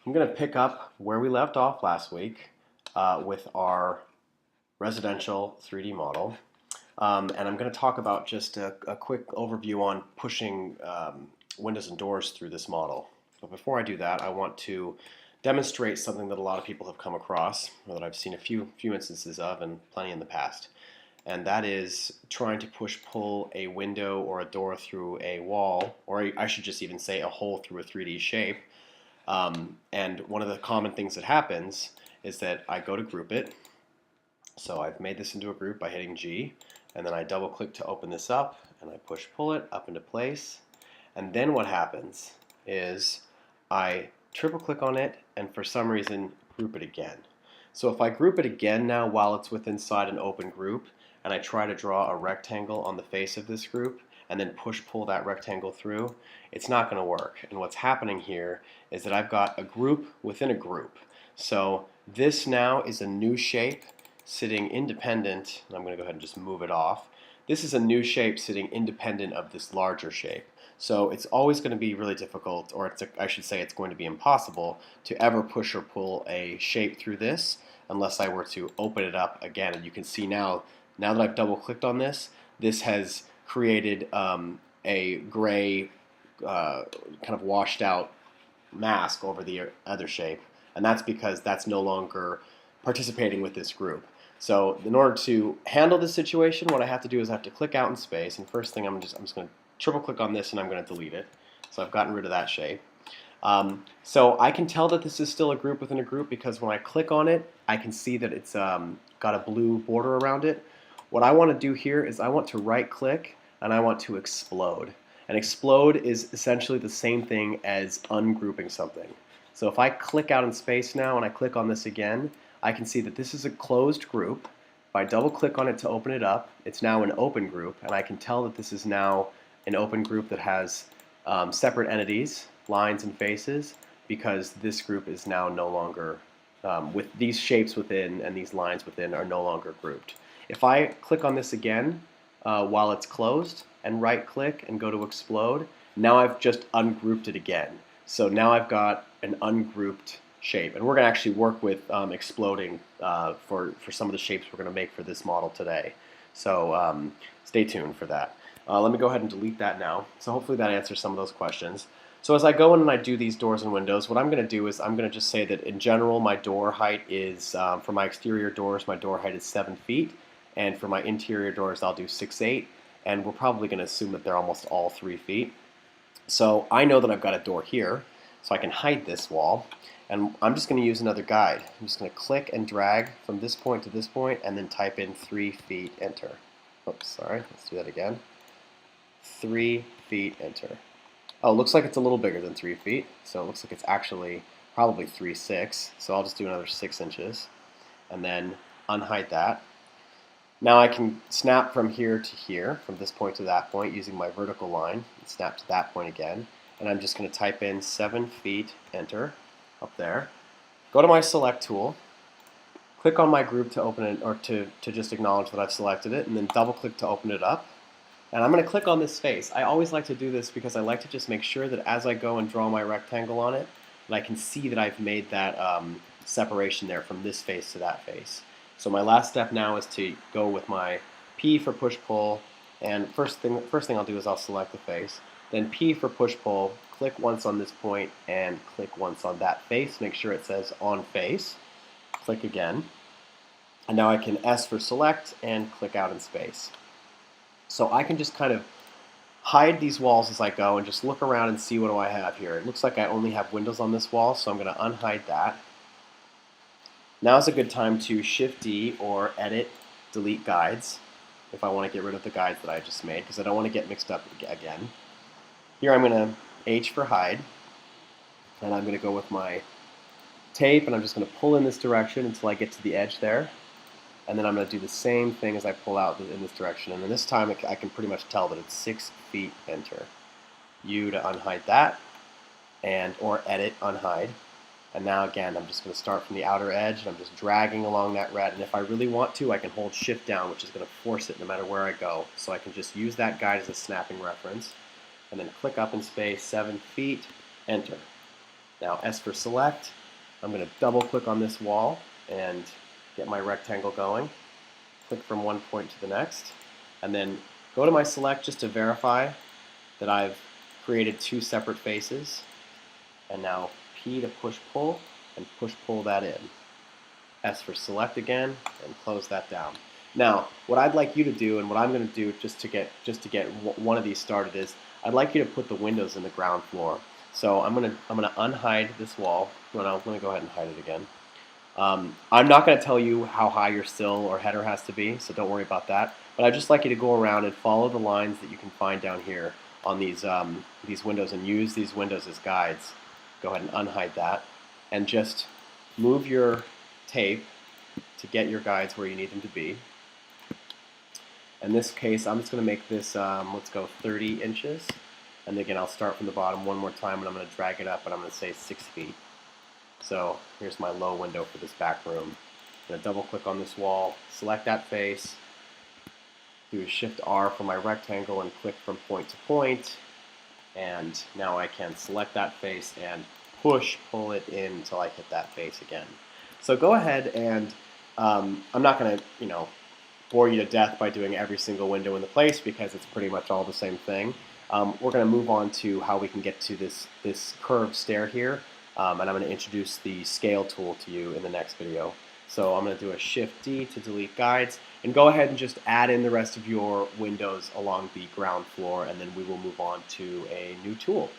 I'm going to pick up where we left off last week with our residential 3D model. And I'm going to talk about just a quick overview on pushing windows and doors through this model. But before I do that, I want to demonstrate something that a lot of people have come across, or that I've seen a few instances of, and plenty in the past. And that is trying to push-pull a window or a door through a wall, or I should just even say a hole through a 3D shape. And one of the common things that happens is that I go to group it. So I've made this into a group by hitting G, and then I double click to open this up, and I push pull it up into place. And then what happens is I triple click on it, and for some reason group it again. So if I group it again now while it's within inside an open group, and I try to draw a rectangle on the face of this group, and then push pull that rectangle through, it's not going to work. And what's happening here is that I've got a group within a group. So this now is a new shape sitting independent, and I'm going to go ahead and just move it off. This is a new shape sitting independent of this larger shape. So it's always going to be really difficult, or I should say it's going to be impossible, to ever push or pull a shape through this unless I were to open it up again. And you can see now that I've double clicked on this, this has created a gray kind of washed out mask over the other shape, and that's because that's no longer participating with this group. So in order to handle this situation, what I have to do is I have to click out in space, and first thing I'm just going to triple click on this, and I'm going to delete it. So I've gotten rid of that shape. So I can tell that this is still a group within a group because when I click on it, I can see that it's got a blue border around it. What I want to do here is I want to right click and I want to explode. And explode is essentially the same thing as ungrouping something. So if I click out in space now and I click on this again, I can see that this is a closed group. If I double click on it to open it up, it's now an open group, and I can tell that this is now an open group that has separate entities, lines and faces, because this group is now no longer, with these shapes within and these lines within are no longer grouped. If I click on this again while it's closed and right click and go to explode, now I've just ungrouped it again. So now I've got an ungrouped shape, and we're going to actually work with exploding for some of the shapes we're going to make for this model today. So stay tuned for that. Let me go ahead and delete that now. So hopefully that answers some of those questions. So as I go in and I do these doors and windows, what I'm going to do is I'm going to just say that in general my door height is, for my exterior doors, my door height is 7 feet, and for my interior doors I'll do 6'8", and we're probably going to assume that they're almost all 3 feet. So I know that I've got a door here, so I can hide this wall, and I'm just going to use another guide. I'm just going to click and drag from this point to this point and then type in 3 feet, enter. Oops, sorry, let's do that again. 3 feet, enter. Oh, it looks like it's a little bigger than 3 feet, so it looks like it's actually probably 3'6", so I'll just do another 6 inches and then unhide that. Now I can snap from here to here, from this point to that point, using my vertical line, and snap to that point again, and I'm just going to type in 7 feet, enter, up there. Go to my select tool, click on my group to open it, or to just acknowledge that I've selected it, and then double click to open it up. And I'm going to click on this face. I always like to do this because I like to just make sure that as I go and draw my rectangle on it, that I can see that I've made that separation there from this face to that face. So my last step now is to go with my P for push-pull, and first thing I'll do is I'll select the face, then P for push-pull, click once on this point, and click once on that face, make sure it says on face, click again, and now I can S for select and click out in space. So I can just kind of hide these walls as I go and just look around and see what do I have here. It looks like I only have windows on this wall, so I'm going to unhide that. Now is a good time to Shift D or Edit, Delete Guides if I want to get rid of the guides that I just made, because I don't want to get mixed up again. Here I'm going to H for hide, and I'm going to go with my tape, and I'm just going to pull in this direction until I get to the edge there. And then I'm going to do the same thing as I pull out in this direction. And then this time I can pretty much tell that it's 6 feet, enter. U to unhide that, and or edit, unhide. And now again, I'm just going to start from the outer edge, and I'm just dragging along that red. And if I really want to, I can hold Shift down, which is going to force it no matter where I go. So I can just use that guide as a snapping reference. And then click up in space, 7 feet, enter. Now S for select. I'm going to double click on this wall and get my rectangle going. Click from one point to the next, and then go to my select just to verify that I've created two separate faces. And now P to push pull, and push pull that in. S for select again, and close that down. Now, what I'd like you to do, and what I'm going to do just to get one of these started, is I'd like you to put the windows in the ground floor. So I'm going to unhide this wall. Let me go ahead and hide it again. I'm not going to tell you how high your sill or header has to be, so don't worry about that. But I'd just like you to go around and follow the lines that you can find down here on these windows, and use these windows as guides. Go ahead and unhide that, and just move your tape to get your guides where you need them to be. In this case, I'm just going to make this, let's go 30 inches. And again, I'll start from the bottom one more time, and I'm going to drag it up, and I'm going to say 6 feet. So here's my low window for this back room. I'm going to double click on this wall, select that face, do Shift R for my rectangle, and click from point to point. And now I can select that face and pull it in until I hit that face again. So go ahead and I'm not going to bore you to death by doing every single window in the place, because it's pretty much all the same thing. We're going to move on to how we can get to this curved stair here, and I'm going to introduce the scale tool to you in the next video. So I'm going to do a Shift D to delete guides, and go ahead and just add in the rest of your windows along the ground floor, and then we will move on to a new tool.